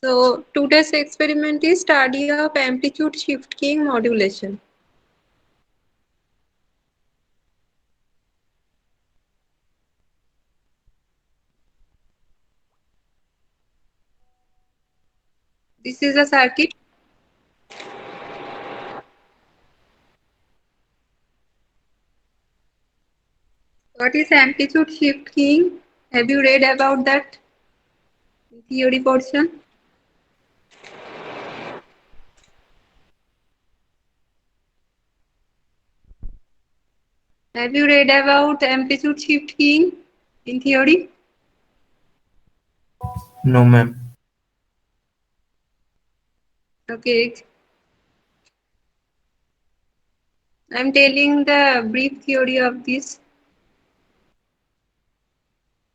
So today's experiment is study of amplitude shift keying modulation. This is a circuit. What is amplitude shift keying? Have you read about that theory portion? Have you read about amplitude shift keying in theory? No, ma'am. Okay, I'm telling the brief theory of this.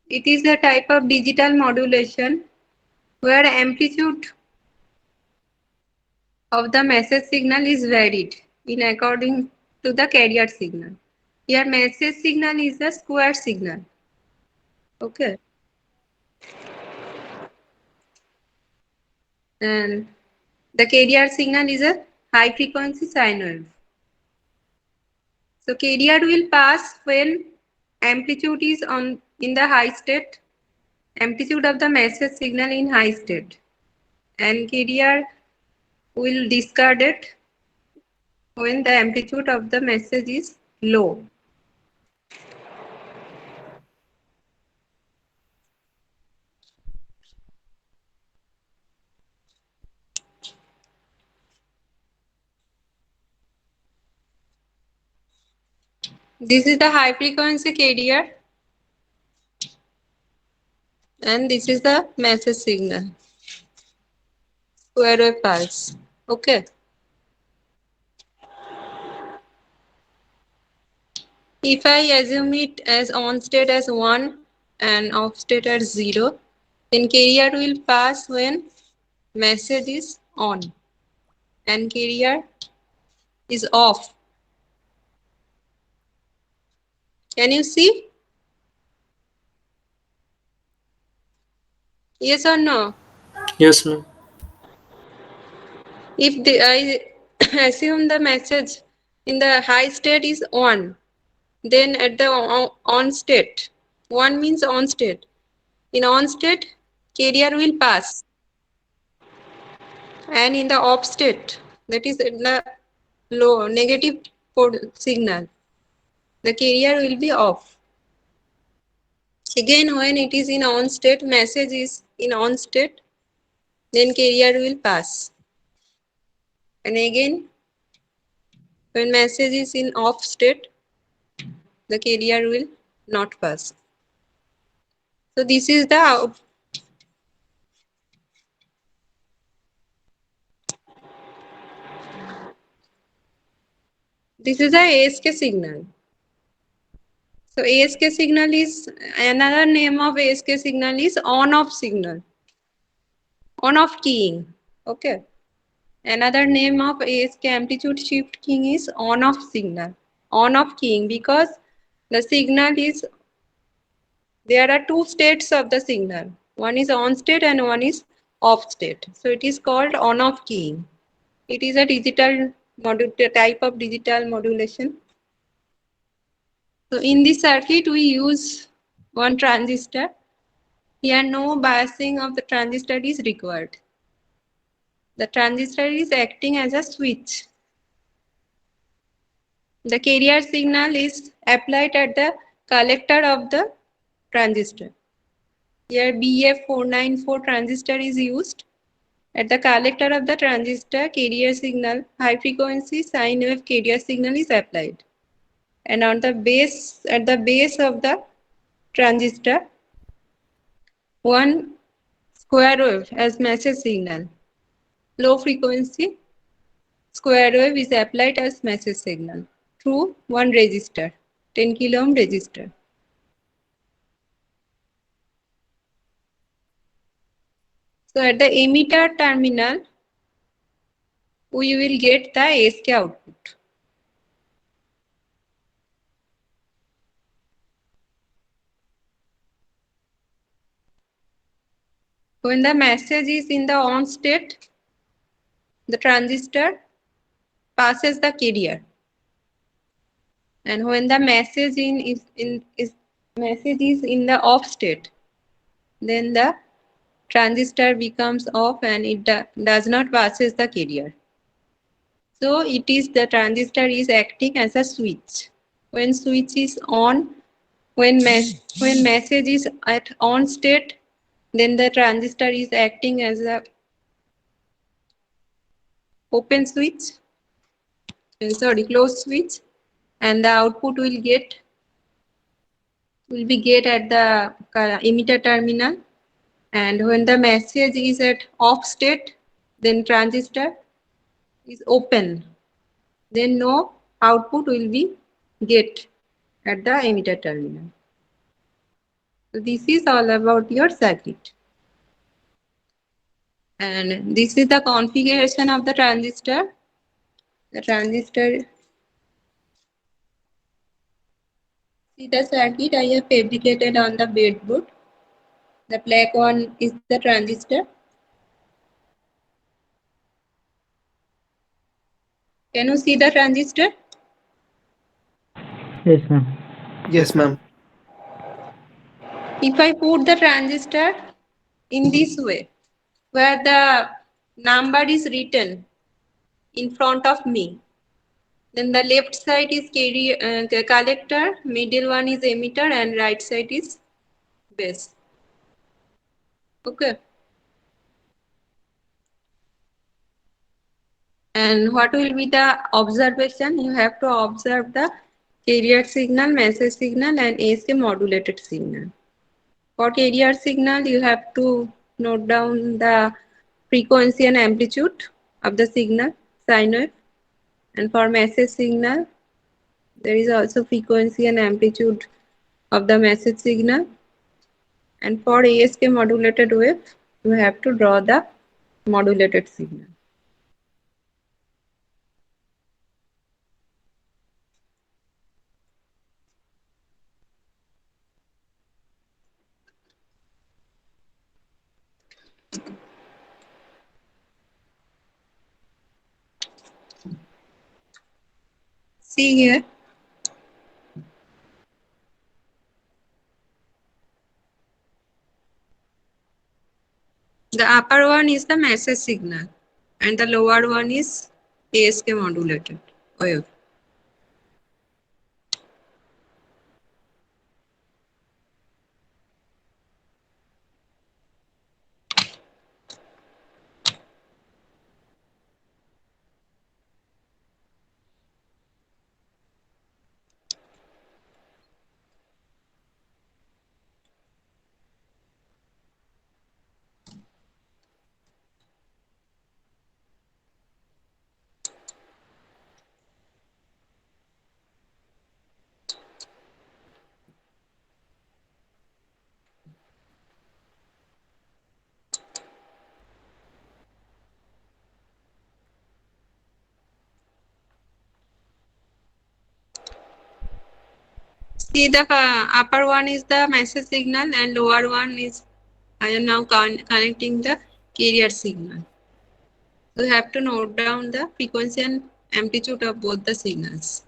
It is a type of digital modulation where amplitude of the message signal is varied in according to the carrier signal. Here message signal is a square signal. Okay. And the carrier signal is a high frequency sine wave. So carrier will pass when amplitude is on in the high state, amplitude of the message signal in high state, and carrier will discard it when the amplitude of the message is low. This is the high frequency carrier and this is the message signal, square wave pulse. Okay. If I assume it as on state as 1 and off state as 0, then carrier will pass when message is on and carrier is off. Can you see? Yes or no? Yes, ma'am. If I assume the message in the high state is on, then at the on state, 1 means on state. In on state, carrier will pass. And in the off state, that is in the low negative signal, the carrier will be off. Again, when it is in on state, message is in on state, then carrier will pass. And again, when message is in off state, the carrier will not pass. So this is the ASK signal. So ASK signal is another name of ASK signal is on-off signal, on-off keying. Okay. Another name of ASK amplitude shift keying is on-off signal, on-off keying, because the signal is, there are two states of the signal. One is on state and one is off state. So it is called on-off keying. It is a digital type of digital modulation. So in this circuit, we use one transistor. Here no biasing of the transistor is required. The transistor is acting as a switch. The carrier signal is applied at the collector of the transistor. Here BF494 transistor is used. At the collector of the transistor, carrier signal, high frequency sine wave carrier signal is applied. And on the base, at the base of the transistor, one square wave as message signal. Low frequency square wave is applied as message signal through one resistor, 10 kilo ohm resistor. So at the emitter terminal, we will get the ASK output. When the message is in the on state, the transistor passes the carrier. And when the message message is in the off state, then the transistor becomes off and it does not passes the carrier. So it is the transistor is acting as a switch. When switch is on, when message is at on state, then the transistor is acting as a open switch, sorry, closed switch, and the output will be get at the emitter terminal. And when the message is at off state, then transistor is open. Then no output will be get at the emitter terminal. So this is all about your circuit. And this is the configuration of the transistor. The transistor, see the circuit I have fabricated on the breadboard. The black one is the transistor. Can you see the transistor? Yes, ma'am. Yes, ma'am. If I put the transistor in this way, where the number is written in front of me, then the left side is collector, middle one is emitter, and right side is base. Okay. And what will be the observation? You have to observe the carrier signal, message signal, and ASK modulated signal. For carrier signal, you have to note down the frequency and amplitude of the signal, sine wave. And for message signal, there is also frequency and amplitude of the message signal. And for ASK modulated wave, you have to draw the modulated signal. See here. The upper one is the message signal and the lower one is ASK modulated wave. See the upper one is the message signal and lower one is, I am now connecting the carrier signal. So you have to note down the frequency and amplitude of both the signals.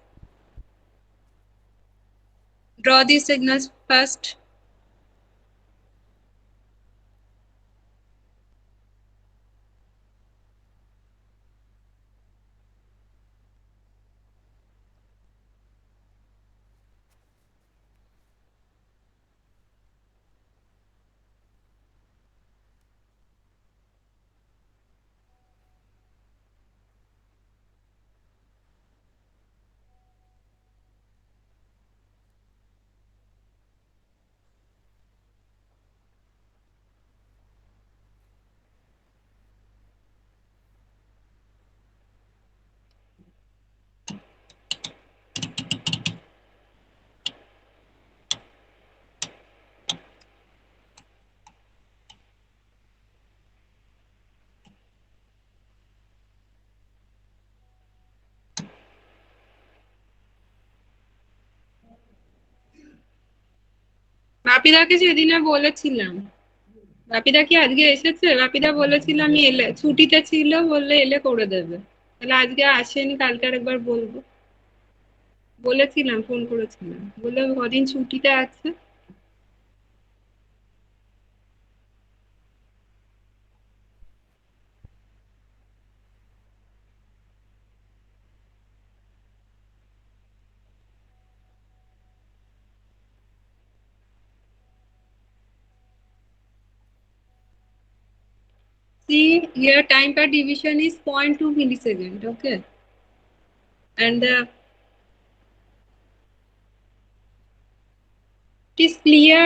Draw these signals first. বাপিদাকে সেদিনে বলেছিলাম বাপিদা কি আজকে এসেছে? বাপিদা বলেছিল আমি এলে, ছুটিতে ছিল, বললে এলে করে দেবে। তাহলে আজকে আসেনি, কালকে আরেকবার বলবো। বলেছিলাম, ফোন করেছিলাম, বললে কদিন ছুটিতে আছে। See, here time per division is 0.2 millisecond, okay? And it is clear,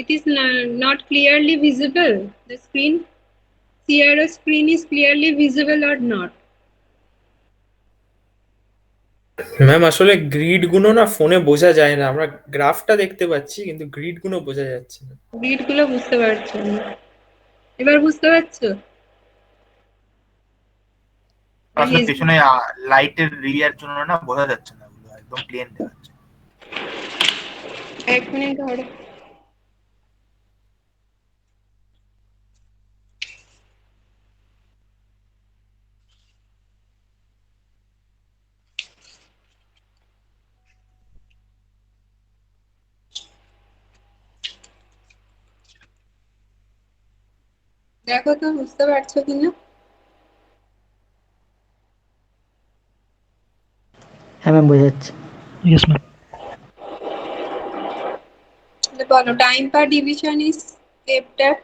it is not clearly visible. The screen, CRO screen is clearly visible or not? Ma'am আসলে গ্রিড গুলো না ফোনে বোঝা যায় না, আমরা গ্রাফটা দেখতে পাচ্ছি কিন্তু গ্রিড গুলো বোঝা যাচ্ছে না। গ্রিড গুলো বুঝতে পারছো না, এবার বুঝতে পারছো? আসলে পেছনে লাইটের রিয়ার জন্য না বোঝা যাচ্ছে না, ওগুলো একদম প্লেন দেখাচ্ছে। এক মিনিট ধরো। দেখো তো বুঝতে পারছো কিনা। হ্যাঁ ম্যাম বোঝা যাচ্ছে। Yes, ma'am. বলো time per division is kept at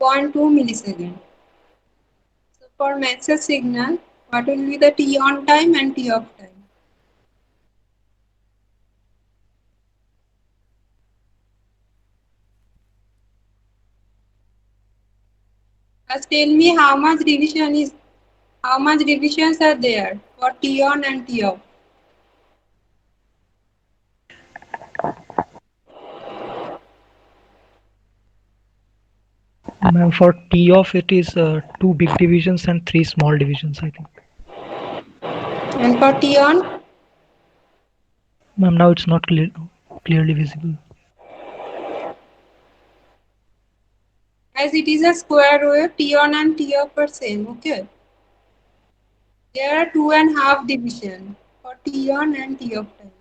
0.2 millisecond. So for message signal, what will be the t on time and t off time? Just tell me how much divisions are there for t on and t off? Ma'am, for T off, it is two big divisions and three small divisions, I think. And for t on? Ma'am, now it's not clearly visible. As it is a square wave, t on and t off are same, okay? There are 2.5 division for t on and t off time.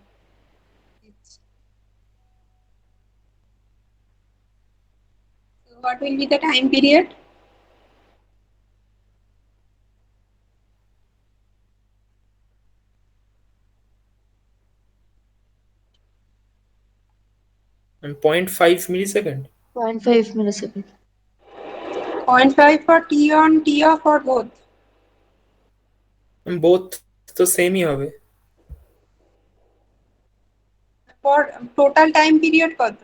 So what will be the time period? And 0.5 millisecond. 0.5 millisecond. 0.5 for t on, t off or both? Both তো সেমই হবে। For total time period কত?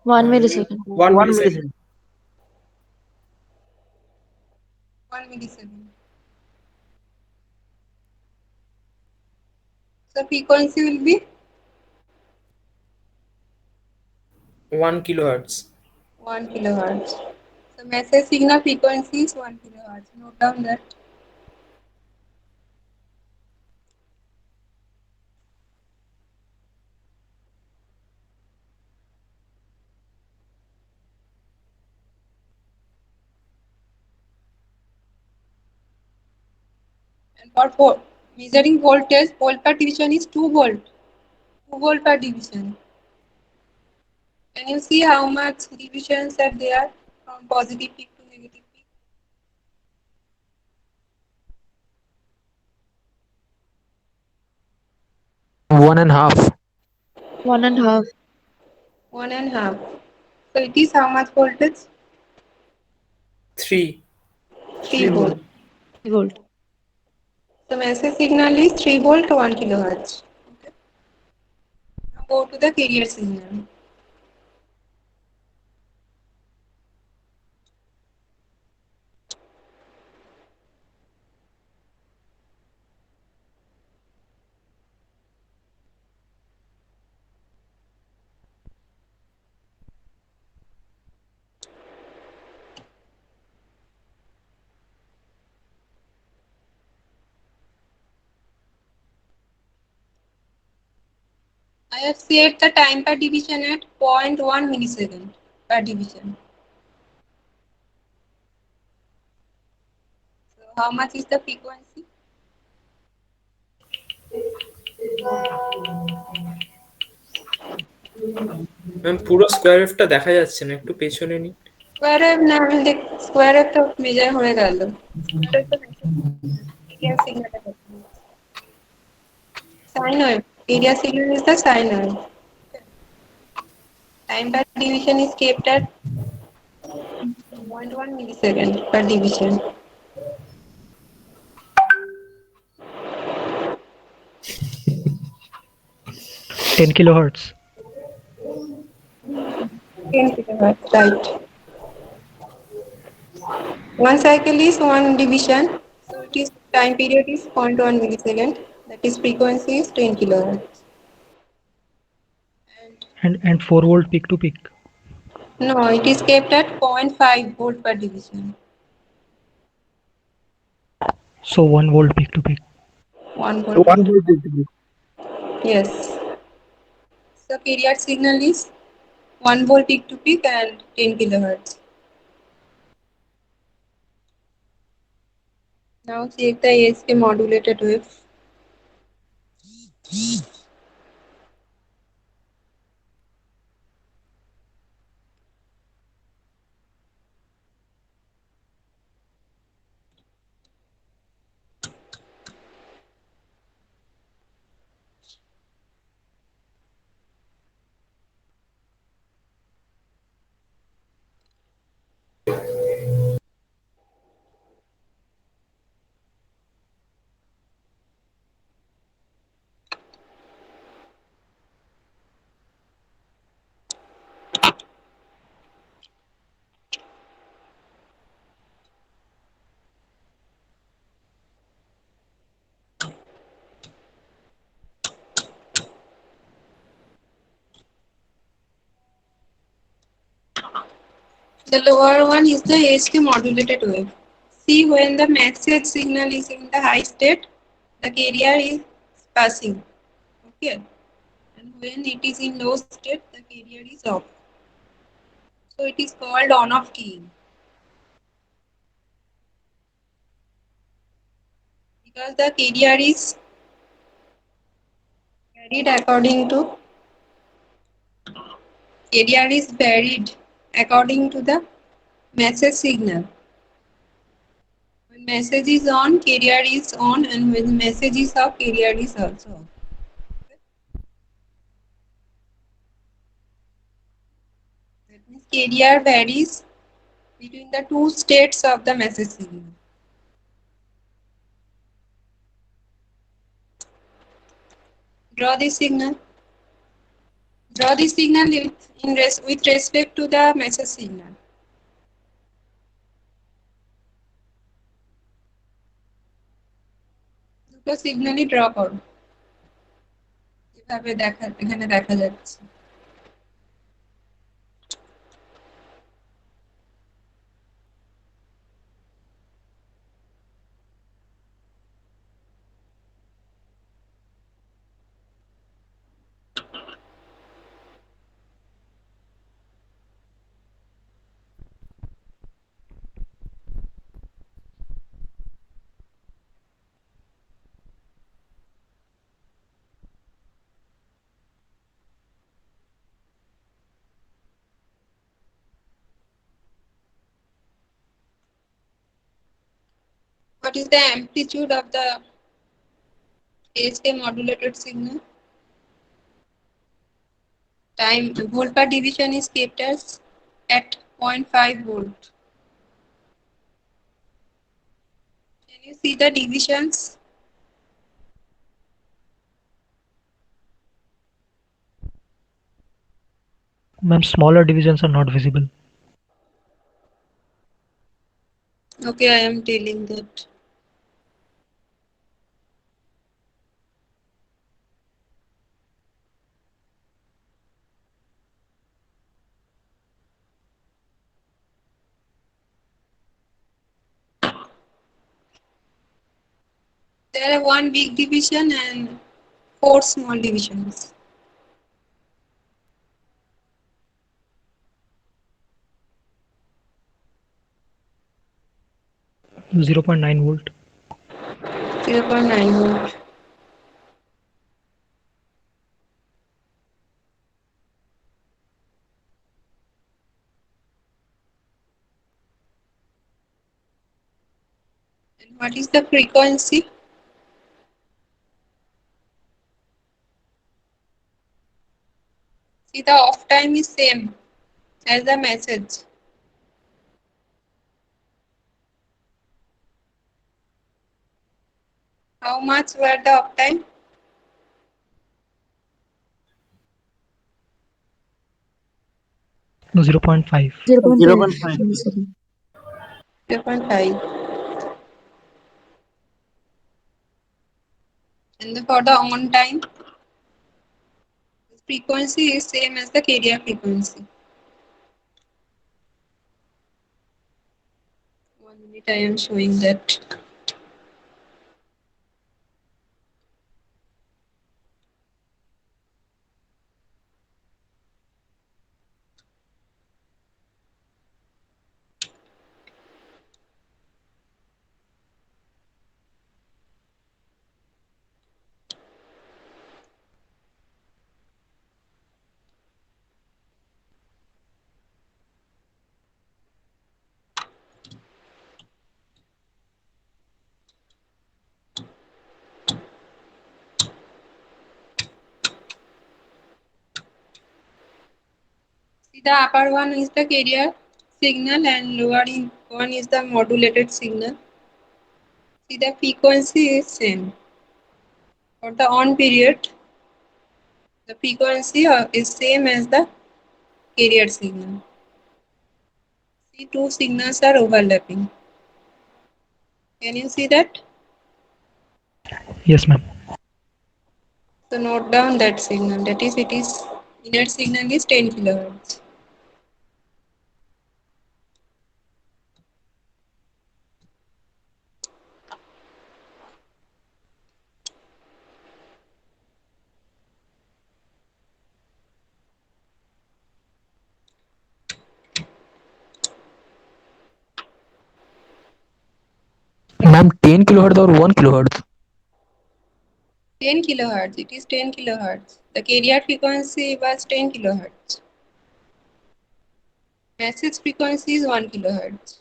1 millisecond. 1 1 millisecond. 1 millisecond. So frequency will be 1 kilohertz. 1 kilohertz. So message signal frequency is 1 kilohertz. Note down that. And for measuring voltage, volt per division is 2 volt. 2 volt per division. Can you see how much divisions are there from positive peak to negative peak? One and a half. 1.5. 1.5. So it is how much voltage? 3. 3 volt. volt. So message signal is 3 volt 1 kilohertz. Okay. Now go to the carrier signal. I have set the time per division at 0.1 millisecond per division. So how much is the frequency? Ma'am পুরো square ওয়েভটা দেখা যাচ্ছে না, একটু পেছনে নিন। Square wave না আমি দেখ square wave তো মেজার হয়ে গেল। Square wave তো area signal টা করতে হবে। Sine wave. Area signal is the sine wave. Time per division is kept at 0.1 millisecond per division. 10 kilohertz. 10 kilohertz, right. One cycle is one division, so it is time period is 0.1 millisecond. That is frequency is 10 kilohertz. And 4 volt peak to peak. No, it is kept at 0.5 volt per division. So 1 volt peak to peak. 1 volt. Yes. So carrier signal is 1 volt peak to peak and 10 kilohertz. Now check the ASK modulated wave. The lower one is the ASK modulated wave. See, when the message signal is in the high state, the carrier is passing. Okay. And when it is in low state, the carrier is off. So it is called on-off keying. Because the carrier is varied according to the message signal. When message is on, carrier is on, and when message is off, carrier is also off. That means carrier varies between the two states of the message signal. Draw this signal. Draw this signal with respect to the message signal. দুটো সিগন্যালই draw করো, যেভাবে এখানে দেখা যাচ্ছে। What is the amplitude of the ASK modulated signal? Time volt per division is kept as at 0.5 volt. Can you see the divisions? Ma'am, smaller divisions are not visible. Okay, I am telling that. There are one big division and 4 small divisions. 0.9 volt. 0.9 volt. And what is the frequency? See, the off time is same as the message. How much were the off time? No, 0.5. 0.5 0.5. millisecond. 0.5. And for the on time, the frequency is same as the carrier frequency. 1 minute, I am showing that. See, the upper one is the carrier signal and lower one is the modulated signal. See, the frequency is same. For the on period, the frequency is same as the carrier signal. See, two signals are overlapping. Can you see that? Yes, ma'am. So note down that signal. That is, it is inner signal is 10 kilohertz. Ma'am, 10 kilohertz or 1 kilohertz? 10 kilohertz. It is 10 kilohertz. The carrier frequency was 10 kilohertz. Message frequency is 1 kilohertz.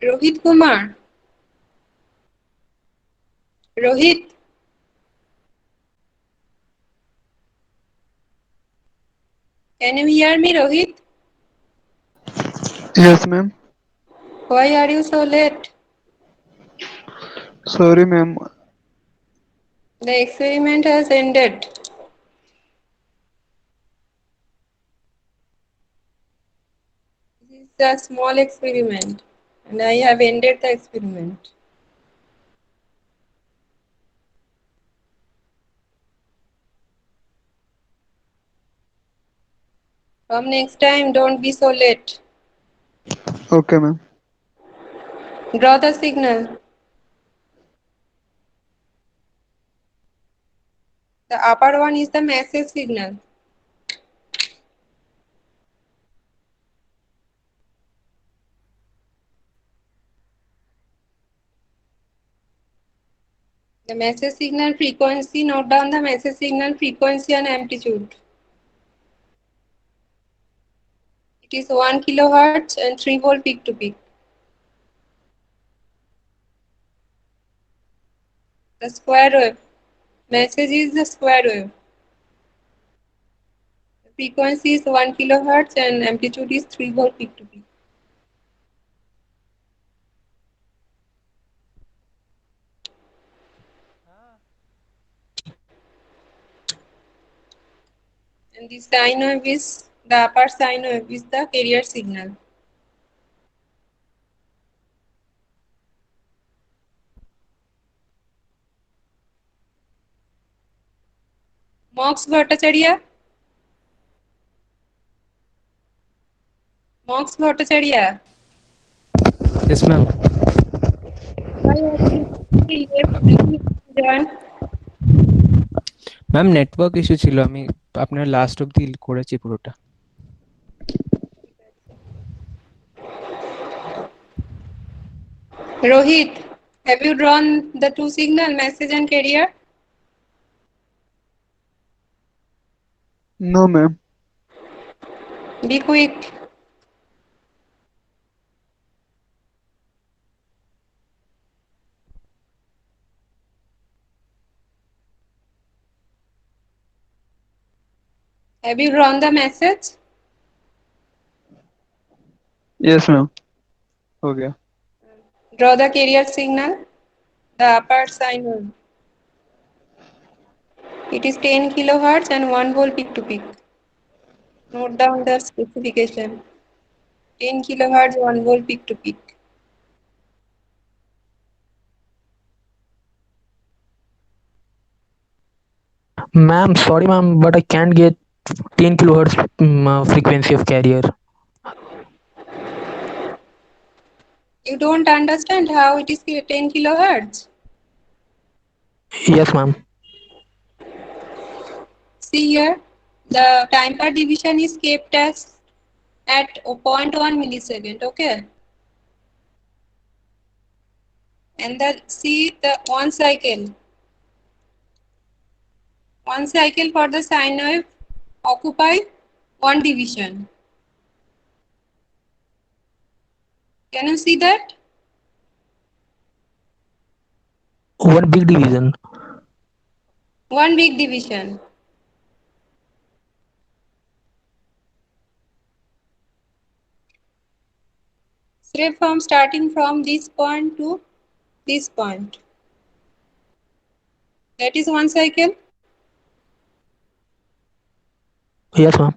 Rohit Kumar. Rohit. Can you hear me, Rohit? Yes, ma'am. Why are you so late? Sorry, ma'am. The experiment has ended. This is a small experiment and I have ended the experiment. From next time, don't be so late. Okay, ma'am. Draw the signal. The upper one is the message signal. The message signal frequency, note down the message signal frequency and amplitude. It is 1 kilohertz and 3 volt peak to peak. The square wave. Message is the square wave. The frequency is 1 kilohertz and amplitude is 3 volt peak to peak. And the sine wave is, the upper sine wave is the carrier signal. Mox Bhattacharya. Mox Bhattacharya. Yes, ma'am. Why have you left John? Ma'am network issue ছিল, আমি আপনার last অবধি করেছি পুরোটা। Rohit, have you drawn the two signal, message and carrier? No, ma'am. Be quick. Have you drawn the message? Yes, ma'am. Okay. Draw the carrier signal, the upper sine wave. It is 10 kilohertz and 1 volt peak to peak. Note down the specification. 10 kilohertz, 1 volt peak to peak. Ma'am, sorry ma'am, but I can't get 10 kilohertz frequency of carrier. You don't understand how it is 10 kilohertz. Yes, ma'am. See here, the time per division is kept as at 0.1 millisecond, okay? And the one cycle for the sine wave occupy one division. Can you see that? One big division. One big division. Straight from starting from this point to this point. That is one cycle. Yes, ma'am.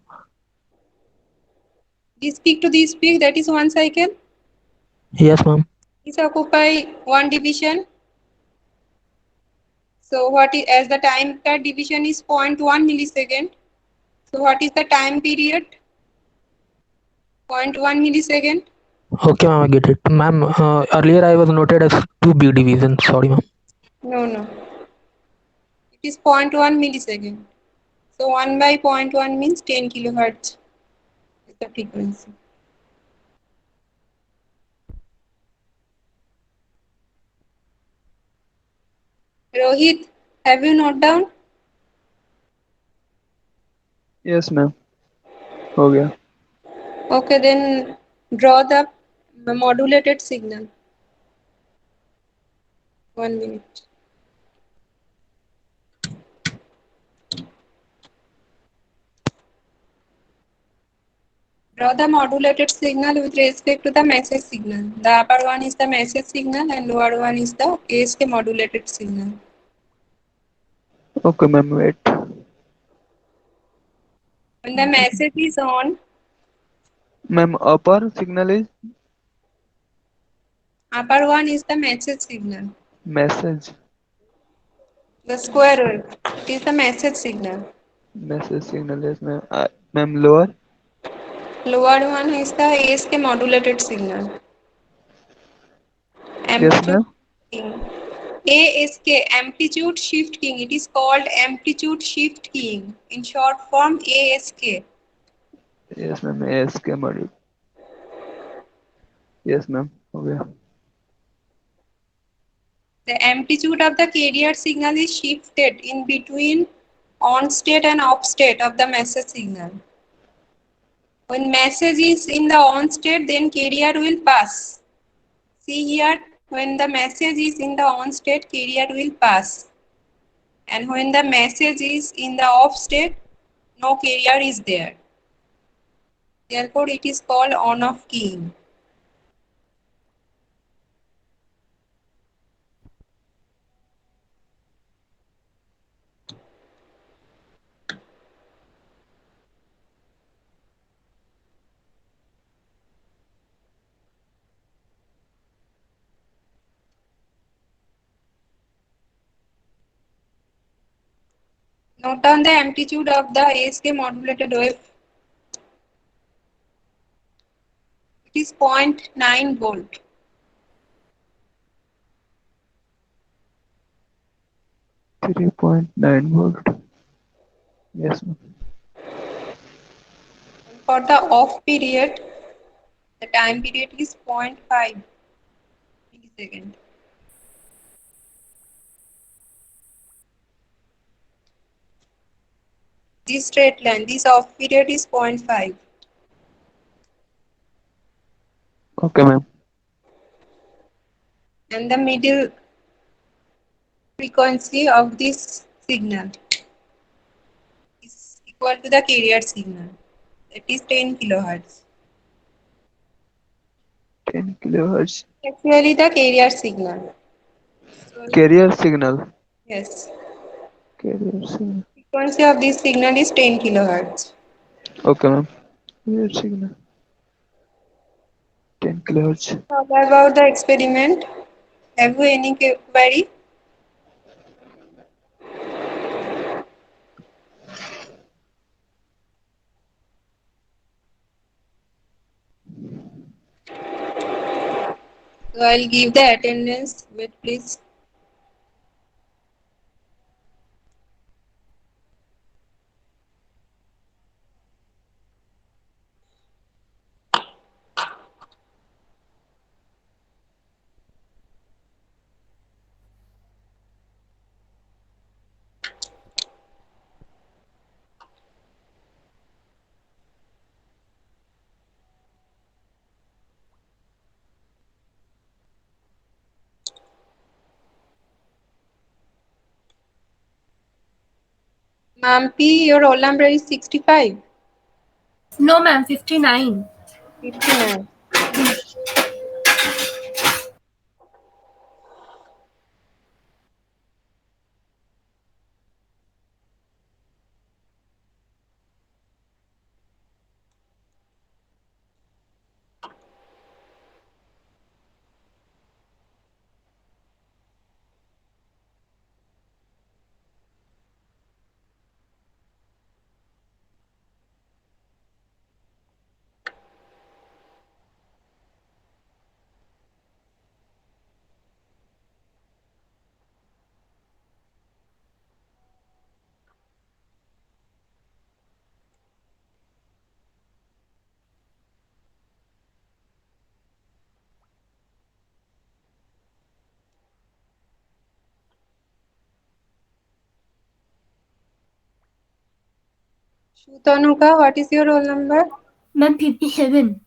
This peak to this peak, that is one cycle. Yes, ma'am. This occupy one division. So what is, as the time per division is 0.1 millisecond. So what is the time period? 0.1 millisecond. Okay, ma'am, I get it. Ma'am, earlier I was noted as two big divisions. Sorry, ma'am. No. It is 0.1 millisecond. So 1 by 0.1 means 10 kilohertz is the frequency. Rohit, have you note down? Yes, ma'am. Okay. Okay, then draw the modulated signal. 1 minute. Draw the modulated signal with respect to the message signal. The upper one is the message signal and lower one is the ASK modulated signal. Okay, ma'am. Wait. When the message is on, Ma'am, upper signal is upper one is the message signal. message. The square wave, it is the message signal. Message signal is ma'am. Ma'am, lower. Lower one is the ASK modulated signal. Yes, Amplitude ma'am. keying. ASK, amplitude shift keying. It is called amplitude shift keying. In short form, ASK. Yes, ma'am. ASK module. Yes, ma'am. Okay. The amplitude of the carrier signal is shifted in between on state and off state of the message signal. When message is in the on state, then carrier will pass. See here, when the message is in the on state, carrier will pass. And when the message is in the off state, no carrier is there. Therefore, it is called on-off keying. Note down the amplitude of the ASK modulated wave. It is 0.9 volt. Three point nine volt. Yes, ma'am. And for the off period, the time period is 0.5 millisecond. This straight line, this off period is 0.5. Okay, ma'am. And the middle frequency of this signal is equal to the carrier signal. That is 10 kilohertz. 10 kilohertz. Actually, the carrier signal. So, Carrier signal. yes, Carrier signal. frequency of this signal is 10 kilohertz. Okay, ma'am. Carrier signal. 10 kilohertz. How about the experiment? Have you any query? So I'll give the attendance. Wait, please. Mampi, your roll number is 65. No, ma'am, 59. 59. Shutanuka, what is your roll number? Ma'am, 57.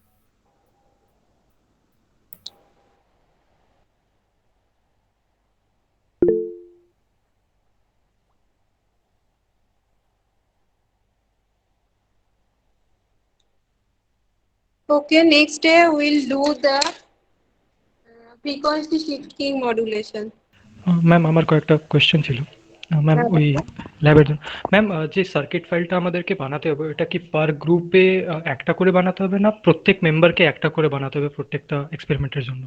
Okay, next day we'll do the frequency shifting modulation. Ma'am আমার কয়েকটা question ছিল ma'am ওই ল্যাবের জন্য ma'am যে circuit ফাইলটা আমাদেরকে বানাতে হবে এটা কি পার গ্রুপে একটা করে বানাতে হবে না প্রত্যেক মেম্বারকে একটা করে বানাতে হবে প্রত্যেকটা এক্সপেরিমেন্টের জন্য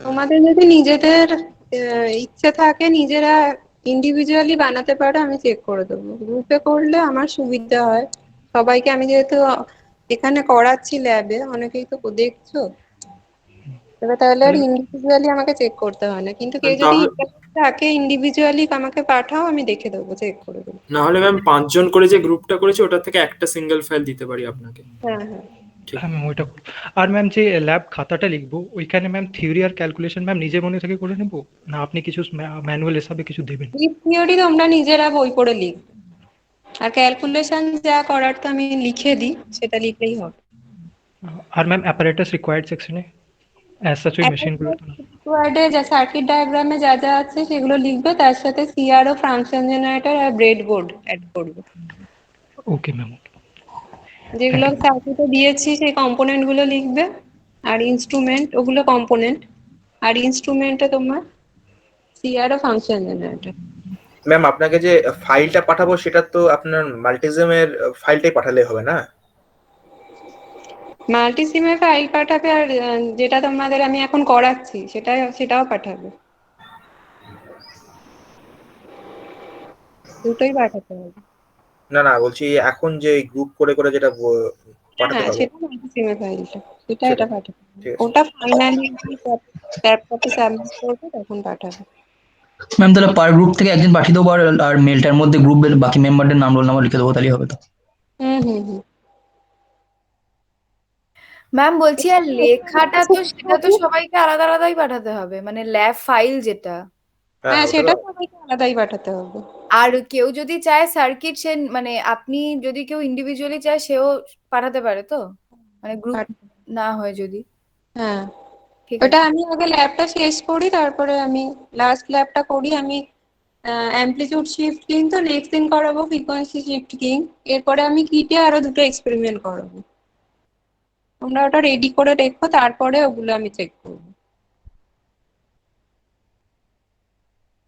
তোমাদের যদি নিজেদের ইচ্ছে থাকে নিজেরা ইন্ডিভিজুয়ালি বানাতে পারো, আমি চেক করে দেবো। গ্রুপে করলে আমার সুবিধা হয়, সবাইকে আমি যেহেতু এখানে করাচ্ছি ল্যাবে, অনেকেই তো দেখছো, এবার তাহলে আর ইন্ডিভিজুয়ালি আমাকে চেক করতে হয় না। কিন্তু কেউ যদি ইচ্ছা থাকে ইন্ডিভিজুয়ালি আমাকে পাঠাও, আমি দেখে দেবো, চেক করে দেবো। না হলে ম্যাম 5 জন করে যে গ্রুপটা করেছে ওটা থেকে একটা সিঙ্গেল ফাইল দিতে পারি আপনাকে। হ্যাঁ হ্যাঁ হ্যাঁ ম্যাম ওইটা আর ম্যাম যে ল্যাব খাতাটা লিখবো ওইখানে ম্যাম থিওরি আর ক্যালকুলেশন ম্যাম নিজের মনে থেকে করে নেবো না আপনি কিছু ম্যানুয়াল হিসাবে কিছু দেবেন থিওরি তোমরা নিজেরা বই পড়ে লিখবে, আর ক্যালকুলেশন যা করার তো আমি লিখে দিই, সেটা লিখলেই হবে। আর ম্যাম অ্যাপারেটাস রিকোয়ার্ড সেকশনে অ্যাজ সাচ ওই মেশিনগুলো ওয়ার্ডে যা সার্কিট ডায়াগ্রামে যা যা আছে সেগুলো লিখবে, তার সাথে সিআরও, ফাংশন জেনারেটর আর ব্রেডবোর্ড অ্যাড করবে। ওকে ম্যাম যেগুলো সার্কিটে দিয়েছি সেই কম্পোনেন্ট গুলো লিখবে, আর ইনস্ট্রুমেন্ট ওগুলো কম্পোনেন্ট, আর ইনস্ট্রুমেন্টে তোমার সিআরও, ফাংশন জেনারেটর। ম্যাম আপনাকে যে ফাইলটা পাঠাবো সেটা তো আপনার মাল্টিজমের ফাইলটাই পাঠালে হবে না? মাল্টিসিমে ফাইল পাঠাবে, আর যেটা তোমাদের আমি এখন করাচ্ছি সেটাও পাঠাবে। দুটোই পাঠাতে হবে। না না, বলছি এখন যে গ্রুপ করে করে যেটা পাঠাতে হ্যাঁ, পারবো সেটা ম্যাক্সিমাম ফাইলটা, সেটা সেটা। এটা পাঠাতে হবে। ঠিক আছে। ওটা ফাইনালি ল্যাপটপে সাবমিট করবে, তখন পাঠাবে। ম্যাম তাহলে পার গ্রুপ থেকে একজন পাঠিয়ে দেবো, আর মেলটার মধ্যে গ্রুপের বাকি মেম্বারদের নাম রোল নাম্বার লিখে দেবো, তাহলেই হবে তো? হুম। ম্যাম বলছি, আর লেখাটা তো সেটা তো সবাইকে আলাদা আলাদাই পাঠাতে হবে, মানে ল্যাব ফাইল যেটা। হ্যাঁ, ওটা সেটা তো- সবাইকে আলাদাই পাঠাতে হবে। আর কেউ যদি চায় সার্কিট, সে মানে আপনি যদি কেউ ইন্ডিভিজুয়ালি চায় সেও পাঠাতে পারে তো, মানে গ্রুপ না হয় যদি। হ্যাঁ, ঠিক ওটা আছে। আমি আগে ল্যাবটা শেষ করি, তারপরে আমি লাস্ট ল্যাবটা করি। আমি অ্যামপ্লিটিউড শিফট কিং তো নেক্সট দিন করাবো, ফ্রিকোয়েন্সি শিফট কিং। এরপরে আমি কিটে আরো দুটো এক্সপেরিমেন্ট করাবো। তোমরা ওটা রেডি করে রেখো, তারপরে ওগুলো আমি চেক করবো।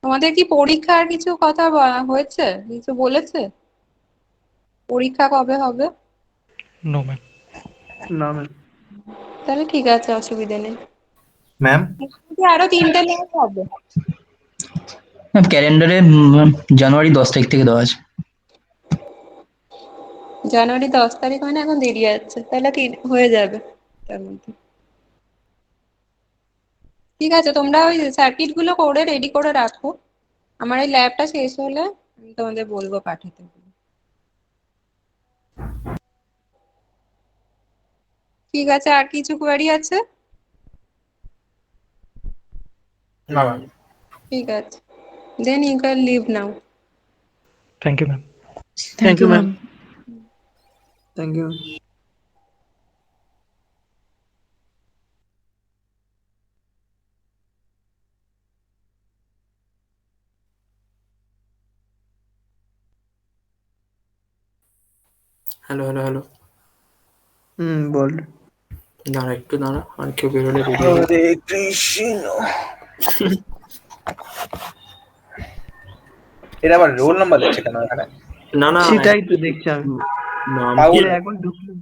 তোমাদের কি পরীক্ষার কিছু কথা হয়েছে, কিছু বলেছে? পরীক্ষা কবে হবে? No ma'am. না ম্যাম। তাহলে ঠিক আছে, অসুবিধা নেই। ম্যাম আরো 3টে ল্যাব হবে। ম্যাম ক্যালেন্ডারে জানুয়ারি 10 তারিখ থেকে দেওয়া আছে। জানুয়ারি 10 তারিখ হয় না, এখন দেরি আছে, তাহলে হয়ে যাবে তার মধ্যে। ঠিক আছে, তোমরা ওই সার্কিট গুলো করে রেডি করে রাখো। আমার এই ল্যাবটা শেষ হলে আমি তোমাদের বলবো পাঠাতে। ঠিক আছে, আর কিছু কোয়েরি আছে? না ম্যাম। ঠিক আছে, then you can leave now. Thank you ma'am. Thank you ma'am. Thank you. Hello hello hello, বল। দাঁড়া একটু দাঁড়া, আর কেউ বেরোলে রেডি। হরে কৃষ্ণ। এটা আবার রোল নাম্বার দিচ্ছে কেন এখানে? না না, সেটাই তো দেখছি আমি। মাম্পি, এখন ঢুকলো।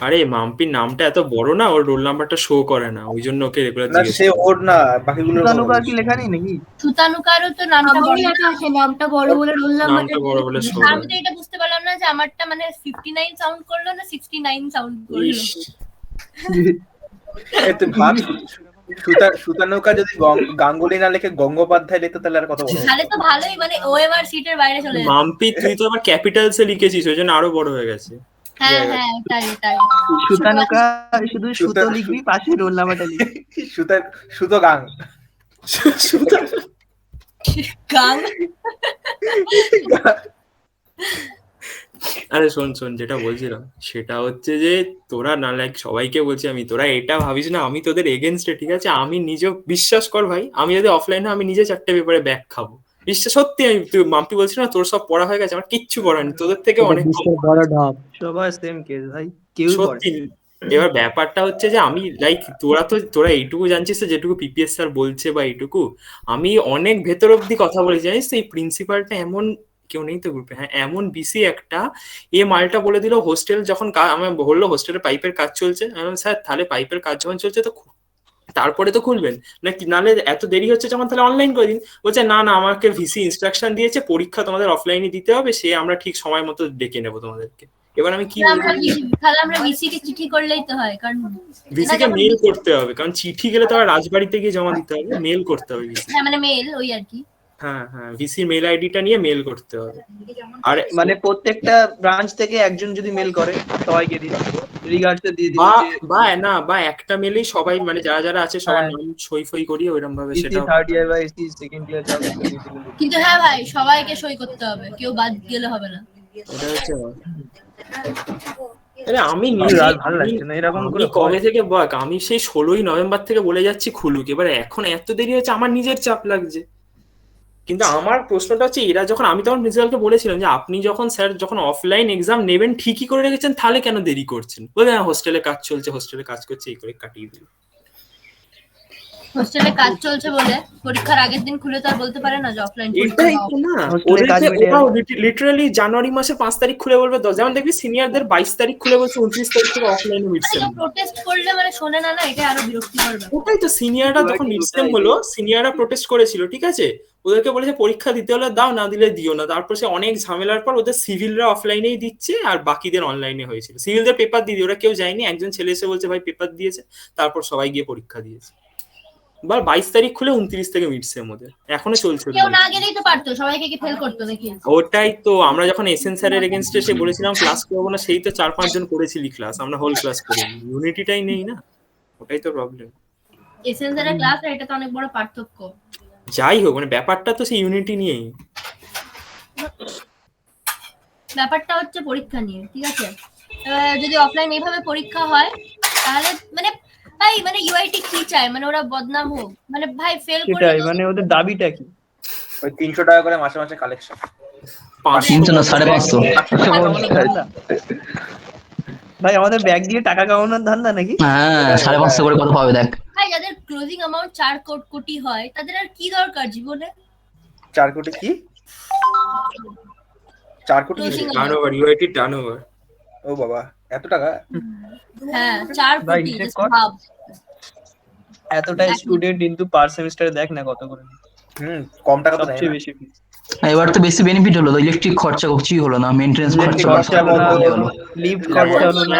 আরে মাম্পির নামটা এত বড় না, ওর রোল নাম্বারটা শো করে না, ওই জন্য ওকে রেগুলার না জিজ্ঞেস সে ওর না, বাকিগুলোর সুতানুকা কি লেখা নেই নাকি? সুতানুকারও তো নামটা আমারও বড় লেখা আছে, নামটা বড় বলে রোল নামটা বড় বলে শো আমি করে। তো এটা বুঝতে পারলাম না যে আমারটা মানে 59 সাউন্ড করলো না 69 সাউন্ড করলো। ইস, এতে ভাব, সুতানুকা যদি গাঙ্গুলি না লিখে গঙ্গোপাধ্যায় লিখতো তাহলে আর কত বড় হতো। তাহলে তো ভালোই, মানে ওএমআর সিটের বাইরে চলে যেত। মাম্পি তুই তো আবার ক্যাপিটালসে লিখেছিস, ওই জন্য আরো বড় হয়ে গেছে। হ্যাঁ তাই সুতানুকা শুধু সুতো লিখবি, পাশে রোল নাম্বারটা লিখবি। সুতো গাং। গাং। আরে শোন শোন, যেটা বলছিলাম সেটা হচ্ছে যে তোরা না, লাইক সবাইকে বলছি আমি, তোরা এটা ভাবিস না আমি তোদের এগেনস্টে, ঠিক আছে? আমি নিজেও বিশ্বাস কর ভাই, আমি যদি অফলাইন হয় আমি নিজে 4টে পেপারে ব্যাক খাবো, বিশ্বাস সত্যি। আমি তুই মাম্পি বলছিস না তোর সব পড়া হয়ে গেছে, আমার কিচ্ছু পড়া নেই, তোদের থেকে অনেক কম। বড় ঢপ। সবার সেম কেস ভাই, কেউ সত্যি। এবার ব্যাপারটা হচ্ছে যে আমি লাইক তোরা এইটুকু জানছিস তো, যেটুকু পিপিএস স্যার বলছে বা এইটুকু, আমি অনেক ভেতর অব্দি কথা বলে, জানিস তো? এই প্রিন্সিপালটা এমন, কেউ নেই তো গ্রুপে, হ্যাঁ এমন বিসি একটা, এ মালটা বলে দিল হোস্টেল যখন আমার বললো হোস্টেলে পাইপের কাজ চলছে, আমি বললাম, স্যার তাহলে পাইপের কাজ যখন চলছে তো তারপরে তো খুলবেন নাকি, নালে এত দেরি হচ্ছে যখন তাহলে অনলাইন করে দিন। বলছে না না, আমাকে ভিসি ইনস্ট্রাকশন দিয়েছে পরীক্ষা তোমাদের অফলাইনে দিতে হবে, সে আমরা ঠিক সময় মতো ডেকে নেবো তোমাদেরকে। এবার আমি কি বলবো? তাহলে আমরা ভিসিকে চিঠি করলেই তো হয়, কারণ ভিসিকে মেল করতে হবে, কারণ চিঠি গেলে তো আর রাজবাড়িতে গিয়ে জমা দিতে হবে, মেল করতে হবে ভিসি। হ্যাঁ মানে মেল ওই আর কি। হ্যাঁ হ্যাঁ, ভিসির মেল আইডিটা নিয়ে মেল করতে হবে। আর মানে প্রত্যেকটা ব্রাঞ্চ থেকে একজন যদি মেল করে সবাইকে দিয়ে রিগার্ডসে দিয়ে দিল যে বা একটা মেলেই সবাই, মানে যারা যারা আছে সবার হ্যাঁ। নাম সই ফই করিয়ে ওইরকম ভাবে এসি সেটা। থার্ড ইয়ার বা এসি সেকেন্ড ইয়ার যাও দিয়ে দিল। কিন্তু হ্যাঁ ভাই, সবাইকে সই করতে হবে, কেউ বাদ গেলে হবে না। এটা হচ্ছে আরে আমি ভালো লাগছে না এরকম করে। কবে থেকে বল, আমি সেই 16ই নভেম্বর থেকে বলে যাচ্ছি খুলুক, এবার এখন এত দেরি হচ্ছে, আমার নিজের চাপ লাগছে। কিন্তু আমার প্রশ্নটা হচ্ছে, এরা যখন, আমি তখন প্রিন্সিপালকে বলেছিলাম যে আপনি যখন স্যার যখন অফলাইন এক্সাম নেবেন ঠিকই করে রেখেছেন, তাহলে কেন দেরি করছেন? বলে হোস্টেলে কাজ চলছে, হোস্টেলে কাজ করছে, এই করে কাটিয়ে দিল। হোস্টেলে কাজ চলছে বলে পরীক্ষার আগের দিন খুলে তো আর বলতে পারে না যে অফলাইন এটাই তো না, Hostel এ কাজ ওদেরকে মিটে ওরাও লিটারালি জানুয়ারি মাসে 5 তারিখ খুলে বলবে 10, যেমন দেখবি সিনিয়রদের 22 তারিখ খুলে বলছে 29 তারিখ থেকে অফলাইনে মিটছে। প্রোটেস্ট করলে মানে শোনে না, এটা আরো বিরক্তিকর ব্যাপার। ওটাই তো, সিনিয়ররা তখন মিডসেম হলো, সিনিয়ররা প্রোটেস্ট করেছিল, ঠিক আছে, ওদেরকে বলেছে পরীক্ষা দিতে হলে দাও, না দিলে দিও না। তারপর সে অনেক ঝামেলার পর ওদের সিভিলরা অফলাইনেই দিচ্ছে আর বাকিদের অনলাইনে হয়েছিল। সিভিলদের পেপার দিয়ে ওরা কেউ যায়নি, একজন ছেলে এসে বলছে ভাই পেপার দিয়েছে, তারপর সবাই গিয়ে পরীক্ষা দিয়েছে। বা 22 তারিখ খুলে 29 থেকে মিডসেম ওদের এখনো চলছে। কেউ না গেলেই তো পারতো, সবাইকে কি ফেল করতো নাকি? ওটাই তো, আমরা যখন এসএন স্যারের এগেনস্টে এসে বলেছিলাম ক্লাস করবো না, সেই তো 4-5 জন করেছিলি ক্লাস, আমরা হোল ক্লাস করিনি, ইউনিটিটাই নেই না, ওটাই তো প্রবলেম। এসেন্সিয়াল ক্লাস আর এটা তো অনেক বড় পার্থক্য। যাই হোক, মানে ব্যাপারটা তো সেই ইউনিটি নিয়েই। ব্যাপারটা হচ্ছে পরীক্ষা নিয়ে, ঠিক আছে। যদি অফলাইন এইভাবে পরীক্ষা হয় তাহলে মানে ভাই মানে ইউআইটি কি চায়, মানে ওরা বদনাম হোক, মানে ভাই ফেল করে সেটাই, মানে ওদের দাবিটা কি? ওই 300 টাকা করে মাসে মাসে কালেকশন। 300 না 550। ভাই আমাদের ব্যাগ দিয়ে টাকা কামানোর ধান্দা নাকি? হ্যাঁ 550 করে কত পাবে দেখ। ভাই যাদের ক্লোজিং অ্যামাউন্ট 4 কোটি হয় তাদের আর কি দরকার জীবনে? 4 কোটি কি? 4 কোটি টার্নওভার, ইউআইটি টার্নওভার। ও বাবা, এত টাকা? হ্যাঁ 4 ভাই, কোটি, হিসেব just কর। ভাব। এতটা স্টুডেন্ট কিন্তু পার সেমিস্টারে দেখ না কত করে। কম টাকা তো নেয় সবচেয়ে না। বেশি fees। এবার তো বেশি বেনিফিট হলো, ইলেকট্রিক খরচা কিছুই হলো না, মেইনটেনেন্স Electric খরচা খরচা বন্ধ, হয়ে গেল। লিফট খরচা হলো না,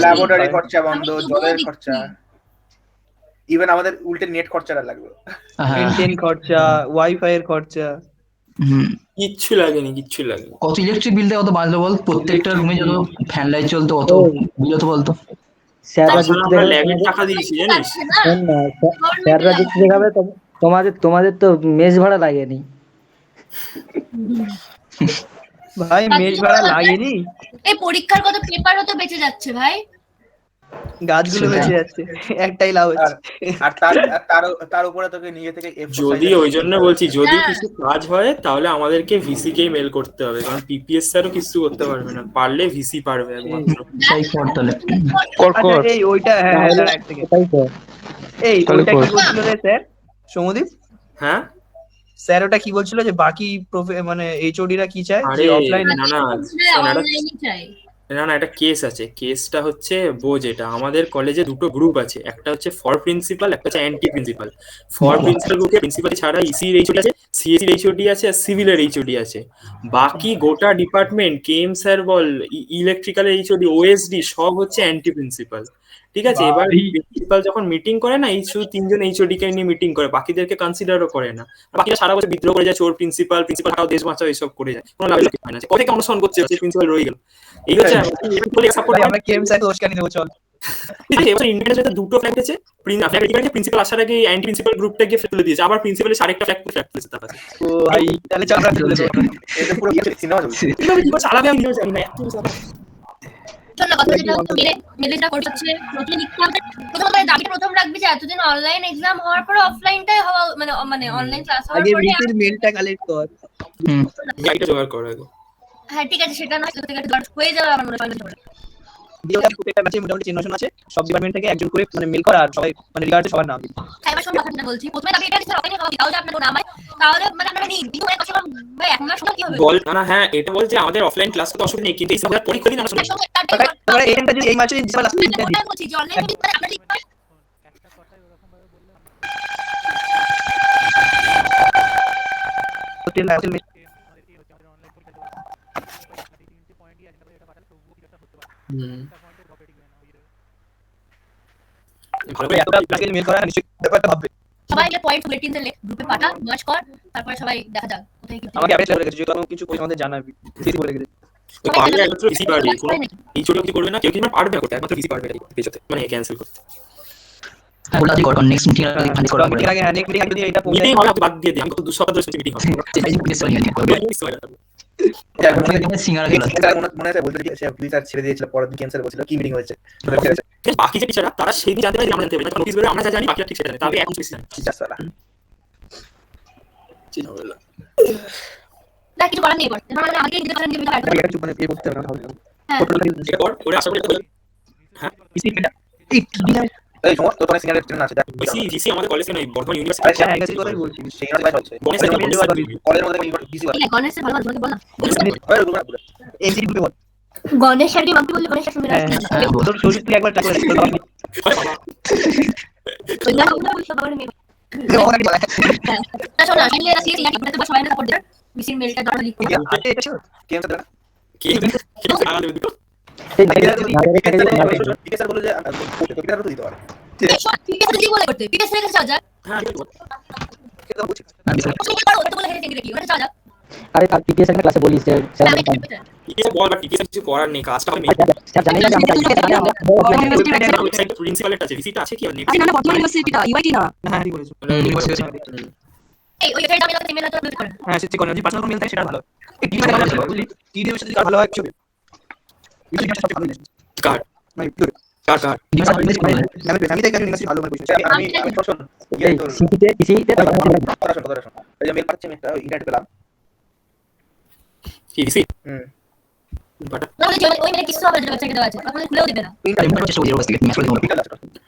ল্যাবরেটরি খরচা বন্ধ, আমি তো জলের বলে খরচা, দিচ্ছি। ইভেন আমাদের উল্টে নেট খরচাটা লাগবে। হ্যাঁ মেইনটেইন খরচা, ওয়াইফাই এর খরচা। হুম। কিচ্ছু লাগেনি, কিচ্ছু লাগেনি। কত ইলেকট্রিক বিলটা কত বাড়লো বল, প্রত্যেকটা রুমে যত ফ্যান লাইট চলতো কত বিল হতো বলতো। তাছাড়া আমরা ল্যাবের টাকা দিয়েছি জানিস। আছে না, স্যাররা যুক্তি দেখাবে, তোমাদের তো মেস ভাড়া লাগেনি। ভাই মেজ ভাড়া লাগেনি, এই পরীক্ষার কত পেপার হতে বেঁচে যাচ্ছে ভাই। গাছগুলো বেঁচে যাচ্ছে, একটাই লাভ হচ্ছে। আর তার উপরে তোকে নিজে থেকে যদি ওই জন্য বলছি, যদি কিছু কাজ হয় তাহলে আমাদেরকে ভিসি কেই মেল করতে হবে, কারণ পিপিএস স্যারও কিছু করতে পারবে না, পারলে ভিসি পারবে একমাত্র। সেই কর তাহলে। আচ্ছা, এই ওইটা হ্যাঁ দাঁড়া এক সেকেন্ড। এই ওইটা কি বলছিল রে স্যার সমদীপ? হ্যাঁ স্যার ওটা কি বলছিল যে বাকি মানে এইচওডিরা কি চায় আরে যে অফলাইন? না না অনলাইনই চাই। না না, একটা কেস আছে, কেসটা হচ্ছে বোঝ, এটা আমাদের কলেজে দুটো গ্রুপ আছে, একটা হচ্ছে ফর প্রিন্সিপাল, একটা হচ্ছে অ্যান্টি প্রিন্সিপাল। ফর প্রিন্সিপাল গ্রুপে প্রিন্সিপাল ছাড়া ইসির এইচওডি আছে, সিএসির এইচওডি আছে, আর সিভিলের এইচওডি আছে। বাকি গোটা ডিপার্টমেন্ট, কেএম স্যার বল, ইলেকট্রিক্যালের এইচওডি, ওএসডি সব হচ্ছে অ্যান্টি প্রিন্সিপাল, ঠিক আছে। এবার প্রিন্সিপাল যখন মিটিং করে না, এই শুধু 3 জন এইচওডি কে নিয়ে মিটিং করে, বাকিদেরকে কনসিডারও করে না। বাকিরা সারা বছর বিদ্রোহ করে যায়, চোর প্রিন্সিপাল, প্রিন্সিপাল হাও দেশ বাঁচাও, এইসব করে যায়, কোনো লাভ হয় না। কোথায় অনশন করছে, প্রিন্সিপাল রয়ে গেল। এই হচ্ছে সাপোর্ট। আমরা কেএম স্যার উস্কানি দেবো চল। এবার ইন্ডিয়াতে দুটো ফ্ল্যাগ আছে, প্রিন্সিপাল আসার আগে অ্যান্টি প্রিন্সিপাল গ্রুপটা গিয়ে ফেলে দিয়েছে, আবার প্রিন্সিপালের আরেকটা ফ্ল্যাগ ফেলেছে তার কাছে। ও ভাই তাহলে চল আমরা ফেলে দেবো। এটা পুরো সিনেমা চলছে। কি চালাবে আমি নিজেও জানি না, এত শোন না, কথা যেটা হচ্ছে মেলে যেটা করছে প্রথমে লিখতে হবে, প্রথমত দাবিটা প্রথম রাখবি যে এতদিন অনলাইন এক্সাম হওয়ার পরে অফলাইনটাই হওয়া, মানে অনলাইন ক্লাস হওয়ার আগে পরে। ভিসির মেলটা কালেক্ট কর। গাইডটা জোগাড় করো আগে। হ্যাঁ ঠিক আছে, সেটা নয় থেকে হয়ে যাবে আমার মনে হয়। ভিডিওটা প্রত্যেকটা ব্যাচে মোটামুটি চেনাশোনা আছে, সব ডিপার্টমেন্ট থেকে একজন করে মানে মেল কর, আর সবাই মানে রিগার্ডে সবার নাম দিন। এবার শোন কথাটা বলছি, প্রথমে দাবি এটা যে অফলাইনে হওয়া, তাহলে আপনাদের নাম হয়, তাহলে মানে আপনারা নিন, কিন্তু এক সময় ভাই এক মাস পর কি হবে বল না। হ্যাঁ এটা বল যে আমাদের অফলাইন ক্লাস করতে অসুবিধা নেই, কিন্তু এই সব পরীক্ষা দিন আমরা শুনি। তাহলে এইটা যদি এই মাসে ডিসেম্বর লাস্ট উইকে দিই। বলছি যে অনলাইন যদি আপনারা ভালো ভাই এতটা ব্যাচে মেল করা নিশ্চয়ই ব্যাপারটা ভাববে। সবাই মিলে পয়েন্ট বুলেটিন দিলে গ্রুপে পাঠা, মার্চ কর, তারপরে সবাই দেখা যাক কোথায় কি। আমাকে অ্যাপডেট করে রেখেছে, যেহেতু আমি কিছু আমাদের জানাবি সিসি করে রেখেছে। পারলে একমাত্র ভিসি পারবে, কোনো এই ছোট কিছু করবে না, কেউ কি পারবে করতে, একমাত্র ভিসি পারবে পেছতে, মানে ক্যান্সেল করতে। হ্যাঁ ওটা তুই কর, নেক্সট মিটিং এর আগে ফাইনাল করা হবে। মিটিং আগে হ্যাঁ নেক্সট মিটিং যদি এটা পৌঁছে মিটিং হবে বাদ দিয়ে দিই, আমি কত 2 সপ্তাহ ধরে মিটিং হবে। সিঙ্গারা গেল মনে আছে বলতে সে প্লিজার ছেড়ে দিয়েছিল, পরের দিন ক্যান্সেল বলেছিল কি মিটিং হয়েছে। বাকি যে টিচাররা তারা সেই দিন জানতে পারে, আমরা জানতে পারি, নোটিশ বেরোয় আমরা যা জানি বাকিরা ঠিক সেটা জানে, তবে এখন কিছু জানি টিচার সারা ঠিক হবে না। না কিছু করার নেই, এবার মানে আমাকে দিতে পারেন যে এটা কিছু মানে পে করতে হবে না। হ্যাঁ এটা কর, করে আশা করি এটা হয়ে যাবে। সিসি এটা এই টিডিআর এই সমস্ত তোর সিনিয়র স্টুডেন্ট আছে ভিসি ভিসি আমাদের কলেজে নয়, বর্ধমান আরে ইউনিভার্সিটি। হ্যাঁ এসে কথাই বলছি সেই কাজ হচ্ছে গণেশের কলেজের মধ্যে বিসি এই গণেশের ভালো ভালো বল না এমসি গ্রুপে বল গণেশ স্যারকে মাম্পি বললে গণেশ স্যার শুনবে না তোর সুযোগ তুই একবার ট্রাই করে ওই না ওগুলো বলছো বাবার মেয়ে তা শোনা শাইনি এরা সিরিয়াস এটা তো সবাই না সাপোর্ট দেয় মিসির মেলটা দরকার লিখতে কি আছে কি আলাদা দুটো টিকেসার বলে যে টিকেসার তো দিতে পারে পিকে যদি বলে করতে পিকে স্যারের কাছে যা হ্যাঁ কিন্তু বুঝছি ওকে করো ওটা বলে হেরে টেঙ্গি ওটা যা अरे काल पीपीएस का क्लास बोली स्যার কিছু বল, বাট কিছু কিছু করার নেই, কাজটা আমি স্যার জানেন না আমরা প্রিন্সিপালের কাছে ভিসিটা আছে কি আর নেই? না বর্তমান ইউনিভার্সিটিটা ইউআইটি না হ্যাঁ ঠিক বলেছো এই ওই এটা আমি লাগতে মেল তো আপলোড করে হ্যাঁ সেটা কোন যদি পার্সোনাল মেল থাকে সেটা ভালো এই টিমের সাথে ভালো বুঝলি টিমের সাথে ভালো হয় কিছু ইউনিভার্সিটি সবচেয়ে ভালো কার মানে পিওর কার কার আমি ফ্যামিলি থেকে ইউনিভার্সিটি ভালো মানে বুঝছি আমি প্রশ্ন এই সিটিতে পিসিতে কথা শোন এই যে মেল পাচ্ছি আমি একটা ইন্টারনেট পেলাম কি ভিসি হুম বাট তাহলে যে ওই মেলে কিছু হবে যেটা ওয়েবসাইটে দেওয়া আছে আপনাদের খুলেও দিবে না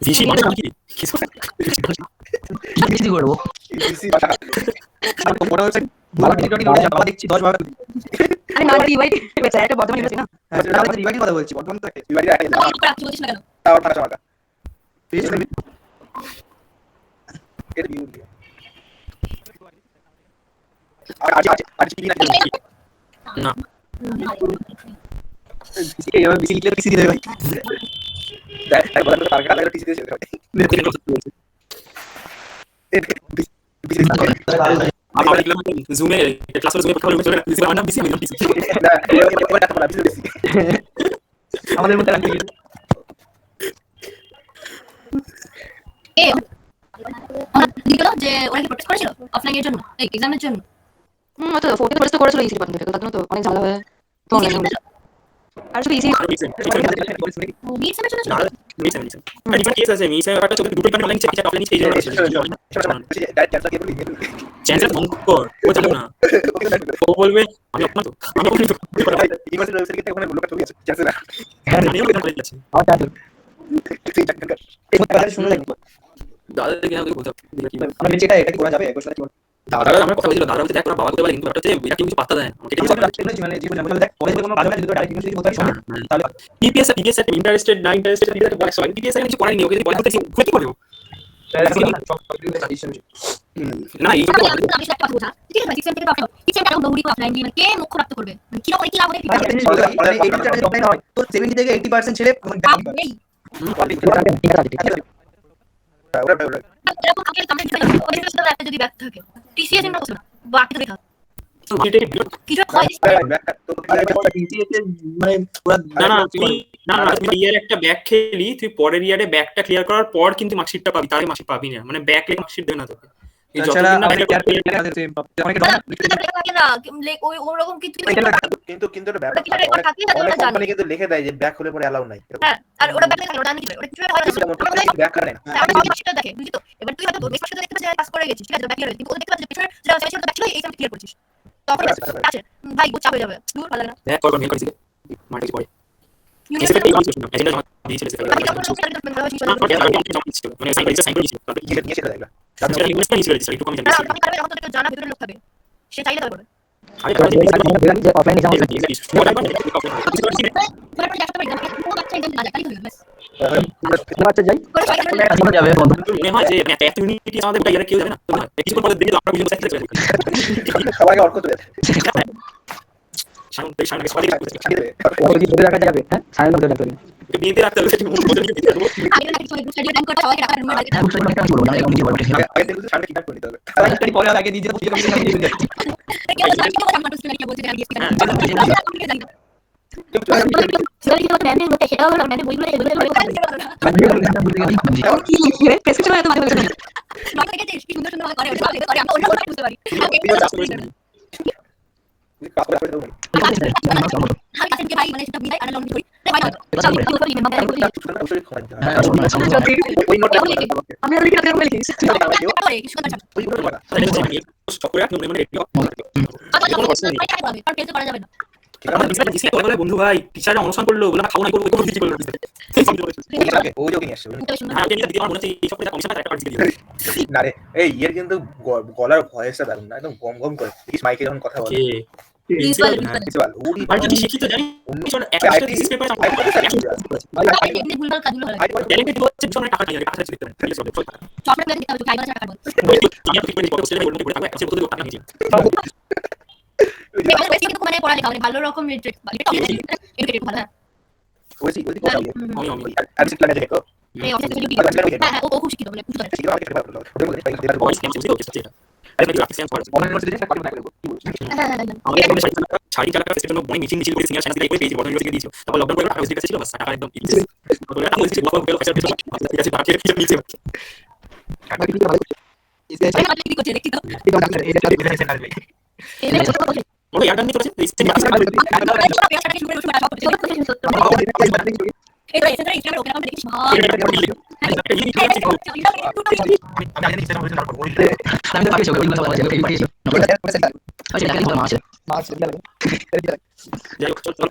ভিসি মানে কি কিছু বিসি করব বিসি ভাষা আর তো বড় ওয়েবসাইট ভালো টিকটকে নোট যাবা দেখছি 10 ভাগ আরে না ইউআইটি ওয়েবসাইট এটা বর্তমান ইউনিভার্সিটি না আমি রিভাইড কথা বলছি বর্তমান তো বিবাড়ি আইডি তাহলে কি করে আপনি বলছিস না কেন তাও টাকা টাকা ফিস এর ভিউ আজ কি না না বিসি এবার বিসি লিখলে বিসি দিয়ে ভাই তাই বলা তো টাকা টাকা টিসি দিয়েছে আমি লিখলাম জুমে ক্লাসে জুমে কথা বলতে ভিসি আমার নাম ভিসি আমি ভিসি না ওই টাকা বলা বিসি আমাদের মধ্যে রাখি এ আমরা দিলো যে ওরা কি প্রটেস্ট করেছিল অফলাইন এর জন্য এই এক্সামের জন্য তো ফোর্থে প্রসেস করেছিল ইসি ডিপার্টমেন্ট থেকে তার জন্য তো অনেক ঝামেলা হয় তো অনলাইন আর শুধু ইসি মিড সেমিস্টার ছিল ডিফারেন্ট কেস আছে মিসে একটা ছোট দুটো অনলাইন চেক একটা অফলাইন স্টেজে আছে ডাইরেক্ট ক্যান্সেল করে দিই চ্যান্সেল কর ও জানো না ও বলবে আমি আপনার তো আমি বলি তো ইউনিভার্সিটি ওয়েবসাইট থেকে ওখানে লোকটা ছবি আছে ক্যান্সেল আমি ওখানে বলে যাচ্ছি আমার চাকরি এই কথা শুনে লাগবে দাদাকে আমাকে বলতে আমরা নিচে এটা কি করা যাবে কোশ্চেন কি দাদা আমরা কথা বলছিল দাদা বলছে দেখ তোরা বাবা বলতে পারে কিন্তু ওটা হচ্ছে এটা কিছু পাত্তা দেয় আমাকে কিছু মানে জীবনে আমরা দেখ কলেজে কোনো কাজ হয় যদি ডাইরেক্ট ইউনিভার্সিটি বলতে পারি তাহলে পিপিএস ইন্টারেস্টেড না ইন্টারেস্টেড এটা বলে সবাই পিপিএস কিছু করেনি ওকে যদি বলে করতে কি করব না এই তো আমি একটা কথা বলছি ঠিক আছে সিস্টেম থেকে পাঠাও সিস্টেম থেকে বহুড়ি অফলাইন দিয়ে মানে কে মুখ রাখতে করবে মানে কি রকম কি লাভ হবে এই টাকা অফলাইন হয় তো 70 থেকে 80% ছেলে এই এরকম আপনি কমপ্লিট করে ওদের সাথে একটা যদি ব্যাক থাকে টিসিএস এর না কথা বাকি দেখা কিছু হয় মানে পুরো না না তুই না না তুই ইয়ার একটা ব্যাক খেলি তুই পরের ইয়ারে ব্যাকটা ক্লিয়ার করার পর কিন্তু মার্কশিটটা পাবি তার মার্কশিট পাবি না মানে ব্যাক লেগে মার্কশিট দেবে না তোকে এই যতদিন না ওরকম কিছু কিন্তু কিন্তু এটা ব্যাপার অনেক কোম্পানি কিন্তু লিখে দেয় যে ব্যাক হলে পরে অ্যালাউ নাই হ্যাঁ আর ওটা ব্যাক থাকে ওটা আমি কি ওটা কিছু হয় না ব্যাক করে না আমরা মার্কশিটটা দেখে বুঝলি তো এবার তুই হয়তো তোর মার্কশিটটা দেখতে পাচ্ছিস পাস করে গেছিস ঠিক আছে ব্যাক ক্লিয়ার কিন্তু ও দেখতে পাচ্ছিস পিছনে যেটা সেটা ব্যাক ছিল এই সামনে ক্লিয়ার করছিস তখন আছে ভাই বহুত চাপ হয়ে যাবে দূর ভালো না ব্যাক করব মেল করেছি মার্কেট পড়ে এসে এই অনলাইন সিস্টেম এজেন্ডা দিয়েছিল মানে সাইন করেছিল তারপরে কি নিয়ে সেটা দেখলা সেটা রিকোয়েস্ট করেছিল একটু কম জানি আপনি কারণে এখন তো জানা ভিতরে লোক থাকে সে চাইলে তবে করবে আমি অফলাইন এক্সাম আচ্ছা যাই যাবে মনে হয় যে একটা ইউনিটি আমাদের বাইরে কেউ যাবে না তো কিছু পরে দেখি আমরা বুঝে বসে থাকতে সবাইকে অর্ক করে সামনে সামনে সবাই ওই ধরে রাখা যাবে হ্যাঁ সাইন ধরে রাখতে হবে বিয়েতে রাখতে হবে সেটা বলে দিতে হবে আমি না কিছু স্টাডি টাইম করে সবাইকে টাকা রুমে রাখতে হবে আমি বলবো না এখন নিজে বলবো আগে দেখতে সামনে কিপ করে দিতে হবে স্টাডি পরে আগে দিয়ে দিতে হবে কেউ জানে কি আমরা তো স্টাডি বলতে জানি সেটাও হলো মানে বইগুলো কি লিখে প্রেসক্রিপশন এত মানে বলছেন নট থেকে কি সুন্দর সুন্দর করে করে আমরা অন্য কথা বুঝতে পারি কাজ করে দেবো হাল কাছে কি ভাই মানে সেটা বিদায় আর লং ধরি ভাই চল আমি করে নিলাম মানে বলি অবশ্যই খবর দিতে হবে যদি ওই নোটটা আমি আর লিখে রাখতে বলে লিখিস করে কিছু কথা ওই নোটটা স্টপ করে রাখতে মানে আর পেজ করা যাবে না আমার ডিসপ্লে ডিসপ্লে বলে বন্ধু ভাই টিচাররা অনশন করলো বলে খাও না করবো কোনো কিছু করলো ও যোগে নিয়ে আসছে আর কেন দিদি আমার মনে হচ্ছে এই সব করে কমিশনার একটা পার্টি দিয়ে না রে এই ইয়ের কিন্তু গলার ভয়েসটা দারুণ না একদম গম গম করে দেখিস মাইকে যখন কথা বলে প্রিন্সিপাল প্রিন্সিপাল ওরি আর যদি শিক্ষিত জানি একটা থিসিস পেপার ভুলভাল কাজগুলো হয় ট্যালেন্টেড হচ্ছে ভীষণ টাকা নিয়ে টাকা দিতে হবে চপড়া করে দিতে হবে খাইবার টাকা পাবো আমি আপনি করে বলতে বলতে করে থাকবে একটা বলতে টাকা নিয়ে কিন্তু মানে পড়ালেখা মানে ভালো রকম রিট্রিট এডুকেটেড ভালো ওই কথা আমি আর সিক্লা না দেখো এই অফিসে কিছু হ্যাঁ ও খুব শিক্ষিত বলে বুঝতে পারছি ভয়েস ক্যাম্প সিস্টেম হচ্ছে এটা আমি কি অফিসে পড়াচ্ছি আমাদের এখানে ছাড়ি টাকা সেটা বই মিটিং মিছিল করে সিনিয়র সায়েন্স দিয়ে পেয়েছি বড় ইউনিভার্সিটি দিয়েছো তারপর লকডাউন করে কাগজ দিতে ছিল বাস টাকা একদম ইজি বলে আমি বলছি বাবা বলে পয়সা দিতে ঠিক আছে বাকি কিছু নিচে কি করছে দেখি তো ওকে ইয়ার গান নিতে পারছে সিস্টেম এই তো এসে ইনস্টাগ্রামে ওকে নাম দেখিস ভাই আমি তো পাঠিয়েছি ওই কথা বলা যাবে পাঠিয়েছি আচ্ছা দেখেন মাছ যাই হোক চল